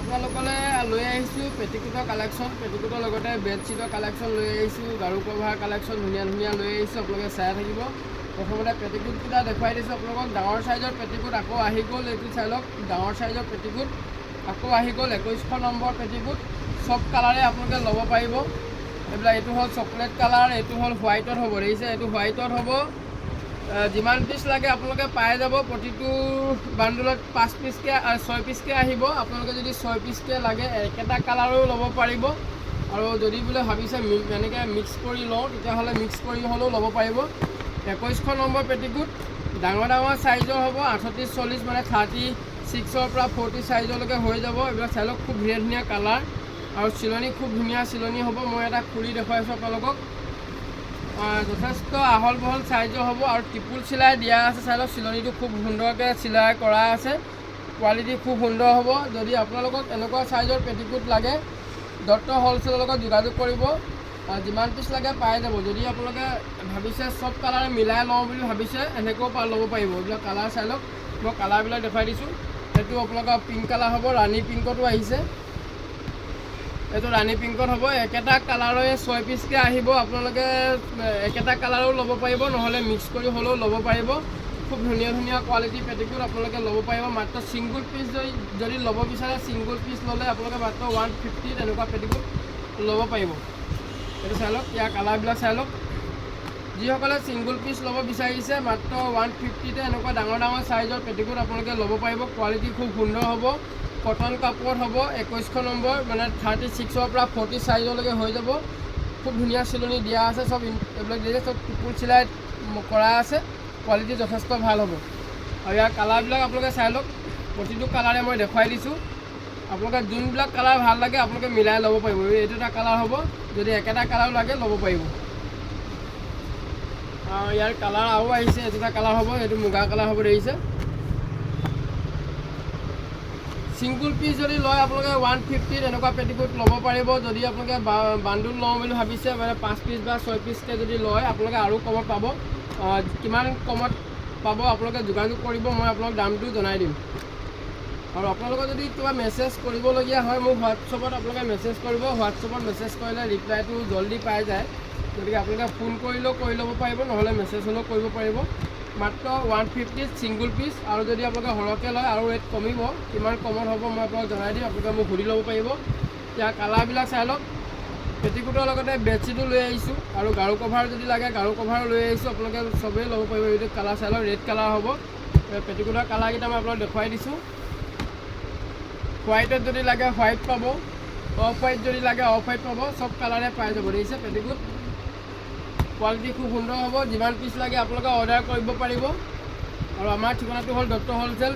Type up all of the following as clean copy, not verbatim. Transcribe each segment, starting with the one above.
আপোনালোকলৈ লৈ আহিছোঁ পেটিকোটৰ কালেকশ্যন, পেটিকোটৰ লগতে বেডশ্বীটৰ কালেকশ্যন লৈ আহিছোঁ, গাৰু কভাৰ কালেকশ্যন ধুনীয়া ধুনীয়া লৈ আহিছোঁ। আপোনালোকে চাই থাকিব। প্ৰথমতে পেটিকোটকেইটা দেখুৱাই দিছোঁ আপোনালোকক। ডাঙৰ চাইজৰ পেটিকোট আকৌ আহি গ'ল, এইটো চাই লওক। ডাঙৰ চাইজৰ পেটিকোট আকৌ আহি গ'ল, 2100 নম্বৰ পেটিকোট। চব কালাৰে আপোনালোকে ল'ব পাৰিব। এইবিলাক এইটো হ'ল চকলেট কালাৰ, এইটো হ'ল হোৱাইটত হ'ব, দেখিছে? এইটো হোৱাইটত হ'ব। যিমান পিচ লাগে আপোনালোকে পাই যাব। প্ৰতিটো বাণ্ডুলত 5 পিচকৈ 6 পিচকৈ আহিব। আপোনালোকে যদি 6 পিচকৈ লাগে একেটা কালাৰো ল'ব পাৰিব। আৰু যদি বোলে ভাবিছে এনেকৈ মিক্স কৰি লওঁ, তেতিয়াহ'লে মিক্স কৰি হ'লেও ল'ব পাৰিব। 2100 নম্বৰ পেটিকোট ডাঙৰ ডাঙৰ চাইজৰ হ'ব, 38, 40 মানে 36ৰ পৰা 40 চাইজলৈকে হৈ যাব। এইবিলাক চাই লওক, খুব ধুনীয়া ধুনীয়া কালাৰ আৰু চিলনি খুব ধুনীয়া চিলনি হ'ব। মই এটা খুলি দেখুৱাইছোঁ আপোনালোকক। যথেষ্ট আহল বহল চাইজৰ হ'ব আৰু ত্ৰিপুল চিলাই দিয়া আছে। চাই লওক, চিলনিটো খুব সুন্দৰকৈ চিলাই কৰা আছে। কোৱালিটি খুব সুন্দৰ হ'ব। যদি আপোনালোকক এনেকুৱা চাইজৰ পেটিকোট লাগে, দত্ত হ'লচেলৰ লগত যোগাযোগ কৰিব। যিমান পিচ লাগে পাই যাব। যদি আপোনালোকে ভাবিছে চব কালাৰ মিলাই লওঁ বুলি ভাবিছে, এনেকৈও ল'ব পাৰিব। এইবিলাক কালাৰ চাই লওক, মই কালাৰবিলাক দেখুৱাই দিছোঁ। এইটো আপোনালোকৰ পিংক কালাৰ হ'ব, ৰাণী পিংকতো আহিছে। এইটো ৰাণী পিংকত হ'ব। একেটা কালাৰৰে 6 পিচকৈ আহিব। আপোনালোকে একেটা কালাৰো ল'ব পাৰিব, নহ'লে মিক্স কৰি হ'লেও ল'ব পাৰিব। খুব ধুনীয়া ধুনীয়া কোৱালিটি পেটিকোট আপোনালোকে ল'ব পাৰিব। মাত্ৰ ছিংগুল পিচ যদি ল'ব বিচাৰে, ছিংগুল পিচ ল'লে আপোনালোকে মাত্ৰ 150 তেনেকুৱা পেটিকোট ল'ব পাৰিব। এইটো চাই লওক, ইয়াৰ কালাৰবিলাক চাই লওক। যিসকলে ছিংগুল পিচ ল'ব বিচাৰিছে, মাত্ৰ 150তে এনেকুৱা ডাঙৰ ডাঙৰ চাইজৰ পেটিকোট আপোনালোকে ল'ব পাৰিব। কোৱালিটি খুব সুন্দৰ হ'ব। কটন কাপোৰত হ'ব। 2100 নম্বৰ মানে 36ৰ পৰা 40 চাইজলৈকে হৈ যাব। খুব ধুনীয়া চিলনি দিয়া আছে। চব এইবিলাক দিছে, চব ত্ৰিপুল চিলাই কৰা আছে। কোৱালিটি যথেষ্ট ভাল হ'ব। আৰু ইয়াৰ কালাৰবিলাক আপোনালোকে চাই লওক। প্ৰতিটো কালাৰে মই দেখুৱাই দিছোঁ। আপোনালোকে যোনবিলাক কালাৰ ভাল লাগে আপোনালোকে মিলাই ল'ব পাৰিব। এইটো এটা কালাৰ হ'ব, যদি একেটা কালাৰ লাগে ল'ব পাৰিব। ইয়াৰ কালাৰ আৰু আহিছে। এইটো এটা কালাৰ হ'ব, এইটো মুগা কালাৰ হ'ব, দেখিছে? ছিংগুল পিচ যদি লয় আপোনালোকে 150 এনেকুৱা পেটিকোট ল'ব পাৰিব। যদি আপোনালোকে বাণ্ডুল লওঁ বুলি ভাবিছে, মানে 5 পিচ বা 6 পিচকৈ যদি লয়, আপোনালোকে আৰু কমত পাব। কিমান কমত পাব আপোনালোকে যোগাযোগ কৰিব, মই আপোনালোক দামটো জনাই দিম। আৰু আপোনালোকে যদি কিবা মেছেজ কৰিবলগীয়া হয়, মোক হোৱাটছআপত আপোনালোকে মেছেজ কৰিব। হোৱাটছআপত মেছেজ কৰিলে ৰিপ্লাইটো জল্দি পাই যায়। গতিকে আপোনালোকে ফোন কৰিলেও কৰি ল'ব পাৰিব, নহ'লে মেছেজ হ'লেও কৰিব পাৰিব। মাত্ৰ 150 ছিংগুল পিচ। আৰু যদি আপোনালোকে সৰহকৈ লয় আৰু ৰেট কমিব, কিমান কমত হ'ব মই আপোনালোক জনাই দিম। আপোনালোকে মোক সুধি ল'ব পাৰিব। ইয়াৰ কালাৰবিলাক চাই লওক। পেটিকোটৰ লগতে বেডশ্বীটো লৈ আহিছোঁ, আৰু গাৰু কভাৰ যদি লাগে গাৰু কভাৰো লৈ আহিছোঁ। আপোনালোকে চবেই ল'ব পাৰিব। এইটো কালাৰ চাই লওক, ৰেড কালাৰ হ'ব। পেটিকোটৰ কালাৰকেইটা মই আপোনালোক দেখুৱাই দিছোঁ। হোৱাইটত যদি লাগে হোৱাইট পাব, অফ হোৱাইট যদি লাগে অফ হোৱাইট পাব। চব কালাৰে পাই যাব, দেখিছে? পেটিকোট কোৱালিটি খুব সুন্দৰ হ'ব। যিমান পিচ লাগে আপোনালোকে অৰ্ডাৰ কৰিব পাৰিব। আৰু আমাৰ ঠিকনাটো হ'ল দত্ত হ'লচেল,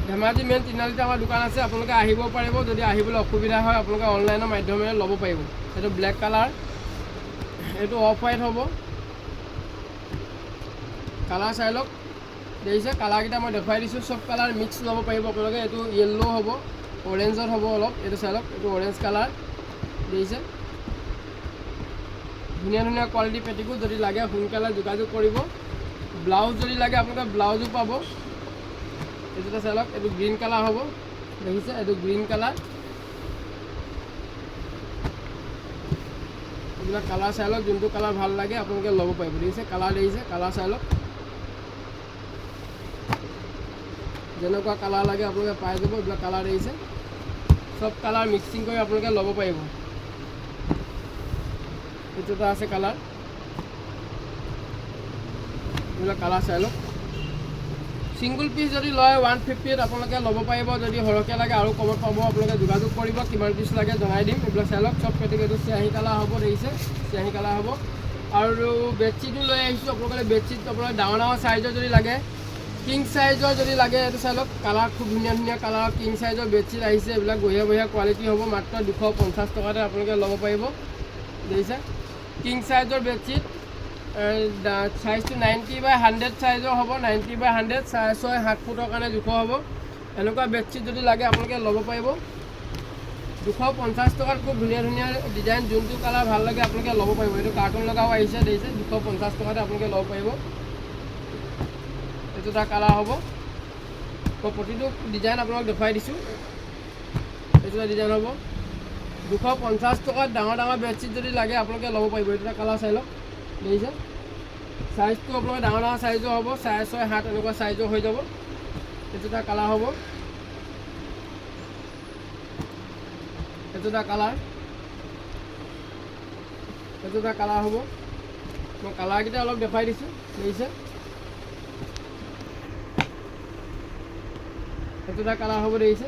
ধেমাজি মেইন তিনিআলিতে আমাৰ দোকান আছে। আপোনালোকে আহিব পাৰিব। যদি আহিবলৈ অসুবিধা হয়, আপোনালোকে অনলাইনৰ মাধ্যমেৰে ল'ব পাৰিব। এইটো ব্লেক কালাৰ, এইটো অফ হোৱাইট হ'ব। কালাৰ চাই লওক, দেখিছে? কালাৰকেইটা মই দেখুৱাই দিছোঁ। চব কালাৰ মিক্স ল'ব পাৰিব আপোনালোকে। এইটো য়েল্ল' হ'ব, অৰেঞ্জত হ'ব অলপ। এইটো চাই লওক, এইটো অৰেঞ্জ কালাৰ, দেখিছে? ধুনীয়া ধুনীয়া কোৱালিটি পেটিকোট। যদি লাগে সোনকালে যোগাযোগ কৰিব। ব্লাউজ যদি লাগে আপোনালোকে ব্লাউজো পাব। এইটো চাই লওক, এইটো গ্ৰীণ কালাৰ হ'ব, দেখিছে? এইটো গ্ৰীণ কালাৰ। এইবিলাক কালাৰ চাই লওক, যোনটো কালাৰ ভাল লাগে আপোনালোকে ল'ব পাৰিব, দেখিছে? কালাৰ দেখিছে? কালাৰ চাই লওক, যেনেকুৱা কালাৰ লাগে আপোনালোকে পাই যাব। এইবিলাক কালাৰ দেখিছে? চব কালাৰ মিক্সিং কৰি আপোনালোকে ল'ব পাৰিব। এইটো এটা আছে কালাৰ, এইবিলাক কালাৰ চাই লওক। ছিংগুল পিচ যদি লয় 150ত আপোনালোকে ল'ব পাৰিব। যদি সৰহকৈ লাগে আৰু কমত পাব। আপোনালোকে যোগাযোগ কৰিব, কিমান পিচ লাগে জনাই দিম। এইবিলাক চাই লওক, চব পেটিকোট। এইটো চিয়াহী কালাৰ হ'ব, দেখিছে? চিয়াহী কালাৰ হ'ব। আৰু বেডশ্বীটো লৈ আহিছোঁ আপোনালোকে। বেডশ্বীট আপোনালোকে ডাঙৰ ডাঙৰ চাইজৰ যদি লাগে, কিং চাইজৰ যদি লাগে, এইটো চাই লওক। কালাৰ খুব ধুনীয়া ধুনীয়া কালাৰ কিং চাইজৰ বেডশ্বীট আহিছে। এইবিলাক বঢ়িয়া বঢ়িয়া কোৱালিটি হ'ব। মাত্ৰ 250 টকাতে আপোনালোকে ল'ব পাৰিব, দেখিছে? কিং চাইজৰ বেডশ্বীট, চাইজটো 90/100 চাইজৰ হ'ব। 90/100, 6.5-7 ফুটৰ কাৰণে জোখৰ হ'ব। এনেকুৱা বেডশ্বীট যদি লাগে আপোনালোকে ল'ব পাৰিব। 250 টকাত খুব ধুনীয়া ধুনীয়া ডিজাইন, যোনটো কালাৰ ভাল লাগে আপোনালোকে ল'ব পাৰিব। এইটো কাৰ্টুন লগাও আহিছে, দেখিছে? 250 টকাতে আপোনালোকে ল'ব পাৰিব। এইটো এটা কালাৰ হ'ব। মই প্ৰতিটো ডিজাইন আপোনালোক দেখুৱাই দিছোঁ। এইটো ডিজাইন হ'ব 250 টকাত ডাঙৰ ডাঙৰ বেডশ্বীট যদি লাগে আপোনালোকে ল'ব পাৰিব এইটো কালাৰ চাই লওক দেখিছে সাইজটো আপোনালোকে ডাঙৰ ডাঙৰ সাইজৰ হ'ব 6.5 7 এনেকুৱা সাইজৰ হৈ যাব এইটো এটা কালাৰ হ'ব এইটো এটা কালাৰ হ'ব মই কালাৰকেইটা অলপ দেখাই দিছোঁ দেখিছে এইটো এটা কালাৰ হ'ব দেখিছে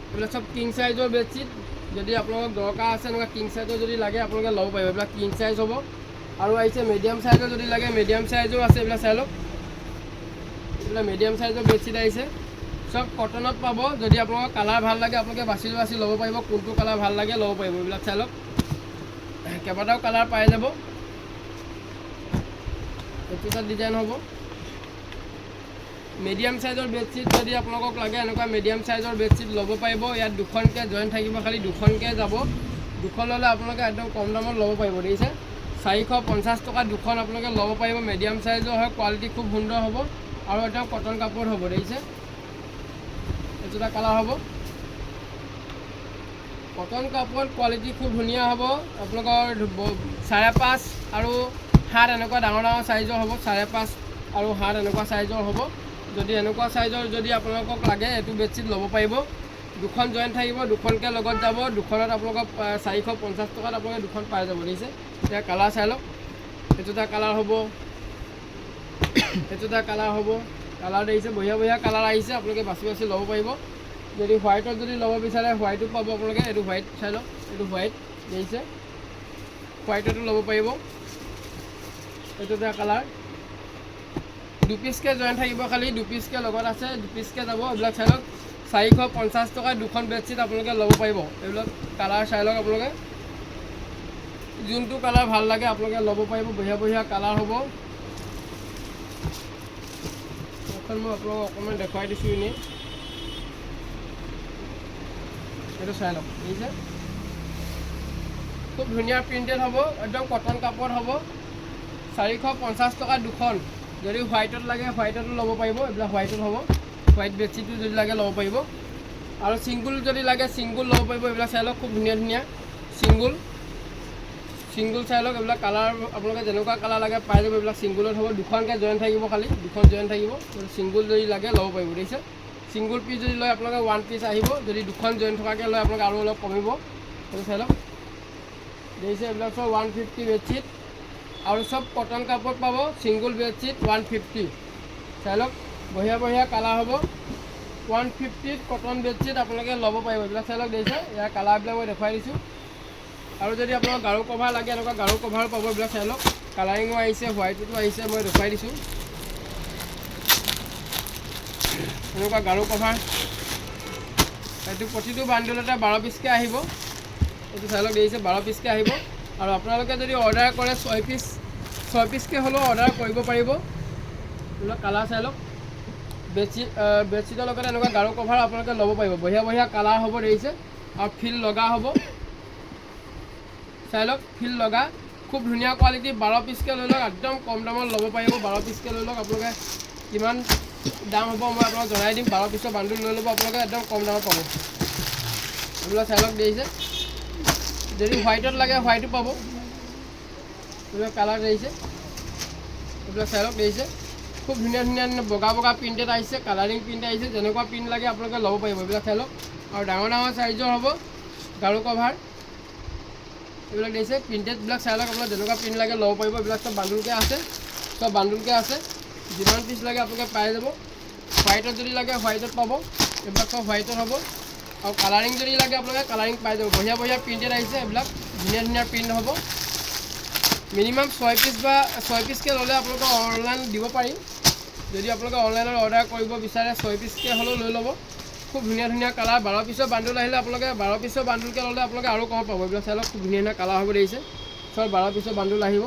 এইবিলাক চব কিং সাইজৰ বেডশ্বীট যদি আপোনালোকক দৰকাৰ আছে এনেকুৱা কিং সাইজৰ যদি লাগে আপোনালোকে ল'ব পাৰিব এইবিলাক কিং সাইজ হ'ব আৰু আহিছে মিডিয়াম সাইজৰ যদি লাগে মিডিয়াম সাইজৰ আছে এইবিলাক চাই লওক এইবিলাক মিডিয়াম সাইজৰ বেডশ্বীট আহিছে সব কটনত পাব যদি আপোনালোকৰ কালাৰ ভাল লাগে আপোনালোকে বাছি ল'ব পাৰিব কোনটো কালাৰ ভাল লাগে ল'ব পাৰিব এইবিলাক চাই লওক কেইবাটাও কালাৰ পাই যাব এইটো এটা ডিজাইন হ'ব মিডিয়াম সাইজৰ বেডশ্বীট যদি আপোনালোকক লাগে এনেকুৱা মিডিয়াম সাইজৰ বেডশ্বীট ল'ব পাৰিব ইয়াত দুখনকৈ জইন থাকিব খালি দুখনকৈ যাব দুখন ল'লে আপোনালোকে একদম কম দামত ল'ব পাৰিব দেখিছে 450 টকা দুখন আপোনালোকে ল'ব পাৰিব মিডিয়াম সাইজৰ হয় কোৱালিটি খুব সুন্দৰ হ'ব আৰু একদম কটন কাপোৰ হ'ব দেখিছে এইটো এটা কালাৰ হ'ব কটন কাপোৰ কোৱালিটি খুব ধুনীয়া হ'ব আপোনালোকৰ 5.5 আৰু 7 এনেকুৱা ডাঙৰ ডাঙৰ সাইজৰ হ'ব 5.5 আৰু 7 এনেকুৱা সাইজৰ হ'ব যদি এনেকুৱা সাইজৰ যদি আপোনালোকক লাগে এইটো বেডশ্বীট ল'ব পাৰিব দুখন জইন থাকিব দুখনকৈ লগত যাব দুখনত আপোনালোকক 450 টকাত আপোনালোকে দুখন পাই যাব দেখিছে এতিয়া কালাৰ চাই লওক এইটো এটা কালাৰ হ'ব কালাৰ দেখিছে বঢ়িয়া কালাৰ আহিছে আপোনালোকে বাছি ল'ব পাৰিব যদি হোৱাইটত যদি ল'ব বিচাৰে হোৱাইটো পাব আপোনালোকে এইটো হোৱাইট চাই লওক এইটো হোৱাইট দেখিছে হোৱাইটতো ল'ব পাৰিব এইটো এটা কালাৰ দুপিচকৈ জইন থাকিব খালি দুপিচকৈ লগত আছে দুপিচকৈ যাব এইবিলাক চাই লওক 450 টকাত দুখন বেডশ্বীট আপোনালোকে ল'ব পাৰিব এইবিলাক কালাৰ চাই লওক আপোনালোকে যোনটো কালাৰ ভাল লাগে আপোনালোকে ল'ব পাৰিব বঢ়িয়া কালাৰ হ'ব এখন মই আপোনালোকক অকণমান দেখুৱাই দিছোঁ এনেই এইটো চাই লওক দেখিছে খুব ধুনীয়া প্ৰিণ্টেড হ'ব একদম কটন কাপোৰ হ'ব 450 টকা দুখন যদি হোৱাইটত লাগে হোৱাইটতো ল'ব পাৰিব এইবিলাক হোৱাইটত হ'ব হোৱাইট বেডশ্বীটটো যদি লাগে ল'ব পাৰিব আৰু ছিংগুল যদি লাগে ছিংগুল ল'ব পাৰিব এইবিলাক চাই লওক খুব ধুনীয়া ছিংগুল চাই লওক এইবিলাক কালাৰ আপোনালোকে যেনেকুৱা কালাৰ লাগে পাই যাব এইবিলাক ছিংগুলত হ'ব দুখনকৈ জইন থাকিব খালি দুখন জইন থাকিব ছিংগুল যদি লাগে ল'ব পাৰিব দেখিছে ছিংগুল পিচ যদি লয় আপোনালোকে 1 পিচ আহিব যদি দুখন জইন থকাকৈ লয় আপোনালোকে আৰু অলপ কমিব সেইটো চাই লওক দেখিছে এইবিলাক চব 150 বেডশ্বীট আৰু সব কটন কাপোৰ পাব ছিংগুল বেডশ্বীট 150 চাই লওক বঢ়িয়া কালাৰ হ'ব 150 কটন বেডশ্বীট আপোনালোকে ল'ব পাৰিব এইবিলাক চাই লওক দেখিছে ইয়াৰ কালাৰবিলাক মই দেখুৱাই দিছোঁ আৰু যদি আপোনালোক গাৰু কভাৰ লাগে এনেকুৱা গাৰু কভাৰ পাব এইবিলাক চাই লওক কালাৰিঙো আহিছে হোৱাইটতো আহিছে মই দেখুৱাই দিছোঁ এনেকুৱা গাৰু কভাৰ এইটো প্ৰতিটো বান্ডুলতে 12 পিচকৈ আহিব এইটো চাই লওক দেখিছে 12 পিচকৈ আহিব আৰু আপোনালোকে যদি অৰ্ডাৰ কৰে 6 পিচকৈ হ'লেও অৰ্ডাৰ কৰিব পাৰিব এইবিলাক কালাৰ চাই লওক বেডশ্বীটৰ লগতে এনেকুৱা গাৰু কভাৰ আপোনালোকে ল'ব পাৰিব বঢ়িয়া কালাৰ হ'ব দেখিছে আৰু ফিল লগা হ'ব চাই লওক ফিল লগা খুব ধুনীয়া কোৱালিটি 12 পিচকৈ লৈ লওক একদম কম দামত ল'ব পাৰিব 12 পিচকৈ লৈ লওক আপোনালোকে কিমান দাম হ'ব মই আপোনাক জনাই দিম 12 পিচৰ বান্ডুল লৈ ল'ব আপোনালোকে একদম কম দামত পাব এইবিলাক চাই লওক দেখিছে যদি হোৱাইটত লাগে হোৱাইটো পাব এইবিলাক কালাৰ দেখিছে এইবিলাক চাই লওক দেখিছে খুব ধুনীয়া বগা প্ৰিণ্টেড আহিছে কালাৰিং প্ৰিণ্ট আহিছে যেনেকুৱা প্ৰিণ্ট লাগে আপোনালোকে ল'ব পাৰিব এইবিলাক চাই লওক আৰু ডাঙৰ সাইজৰ হ'ব গাৰু কভাৰ এইবিলাক দেখিছে প্ৰিণ্টেডবিলাক চাই লওক আপোনালোকে যেনেকুৱা প্ৰিণ্ট লাগে ল'ব পাৰিব এইবিলাক চব বান্ডুলকৈ আছে যিমান পিচ লাগে আপোনালোকে পাই যাব হোৱাইটত যদি লাগে হোৱাইটত পাব এইবিলাক চব হোৱাইটত হ'ব আৰু কালাৰিং যদি লাগে আপোনালোকে কালাৰিং পাই যাব বঢ়িয়া প্ৰিণ্টেড আহিছে এইবিলাক ধুনীয়া প্ৰিণ্ট হ'ব মিনিমাম 6 পিচকৈ ল'লে আপোনালোকে অনলাইন দিব পাৰি যদি আপোনালোকে অনলাইনত অৰ্ডাৰ কৰিব বিচাৰে 6 পিচকৈ হ'লেও লৈ ল'ব খুব ধুনীয়া কালাৰ 12 পিচৰ বান্ডুল আহিলে আপোনালোকে 12 পিচৰ বান্ডুলকৈ ল'লে আপোনালোকে আৰু কম পাব এইবিলাক চাই লওক খুব ধুনীয়া কালাৰ হ'ব দেখিছে চব 12 পিচৰ বান্ডুল আহিব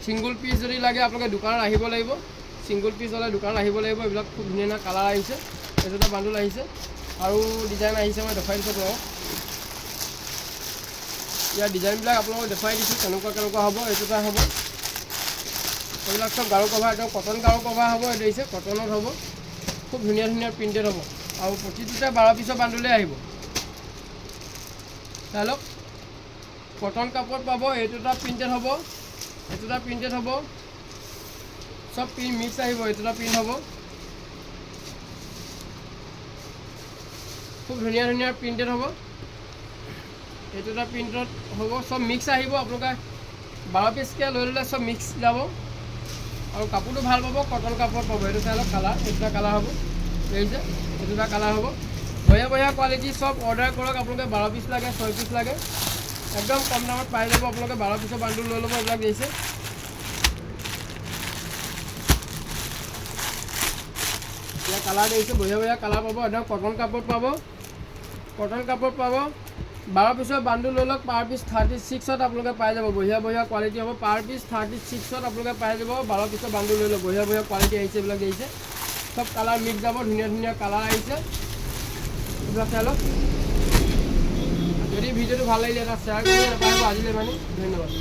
ছিংগুল পিচ যদি লাগে আপোনালোকে দোকানত আহিব লাগিব ছিংগুল পিচ হ'লে দোকানত আহিব লাগিব এইবিলাক খুব ধুনীয়া কালাৰ আহিছে এইটো এটা বান্ডুল আহিছে আৰু ডিজাইন আহিছে মই দেখুৱাই দিছোঁ আপোনালোকক ইয়াৰ ডিজাইনবিলাক আপোনালোকক দেখুৱাই দিছোঁ কেনেকুৱা হ'ব এইটো এটা হ'ব এইবিলাক চব গাৰু কভাৰ একদম কটন গাৰু কভাৰ হ'ব এইটো আহিছে কটনত হ'ব খুব ধুনীয়া প্ৰিণ্টেড হ'ব আৰু প্ৰতিটোতে 12 পিচৰ বান্ডুলেই আহিব চাই লওক কটন কাপোৰত পাব এইটো এটা প্ৰিণ্টেড হ'ব এইটো এটা প্ৰিণ্টেড হ'ব সব প্ৰিণ্ট মিক্স আহিব এইটো এটা প্ৰিণ্ট হ'ব খুব ধুনীয়া ধুনীয়া প্ৰিণ্টেড হ'ব এইটো এটা প্ৰিণ্টত হ'ব সব মিক্স আহিব আপোনালোকে 12 পিচকৈ লৈ ল'লে সব মিক্স যাব আৰু কাপোৰটো ভাল পাব কটন কাপোৰত পাব এইটো চাই লওক কালাৰ এইটো এটা কালাৰ হ'ব দেখিছে এইটো এটা কালাৰ হ'ব বঢ়িয়া বঢ়িয়া কোৱালিটি সব অৰ্ডাৰ কৰক আপোনালোকে 12 পিচ লাগে 6 পিচ লাগে একদম কম দামত পাই যাব আপোনালোকে 12 পিচৰ বান্ডুল লৈ ল'ব এইবিলাক দিছে এতিয়া কালাৰ দিছে বঢ়িয়া বঢ়িয়া কালাৰ পাব একদম কটন কাপোৰত পাব 12 পিচৰ বান্ডুল লৈ লওক পাৰ পিচ 36ত আপোনালোকে পাই যাব বঢ়িয়া বঢ়িয়া কোৱালিটি হ'ব পাৰ পিচ 36ত আপোনালোকে পাই যাব 12 পিচৰ বান্ডুল লৈ লওক বঢ়িয়া বঢ়িয়া কোৱালিটি আহিছে এইবিলাক দিছে সব কালাৰ মিক্স যাব ধুনীয়া ধুনীয়া কালাৰ আহিছে এইবিলাক চাই লওক যদি ভিডিঅ'টো ভাল লাগিলে এটা শ্বেয়াৰ কৰি নাপাহৰিব আজিলৈ মানে ধন্যবাদ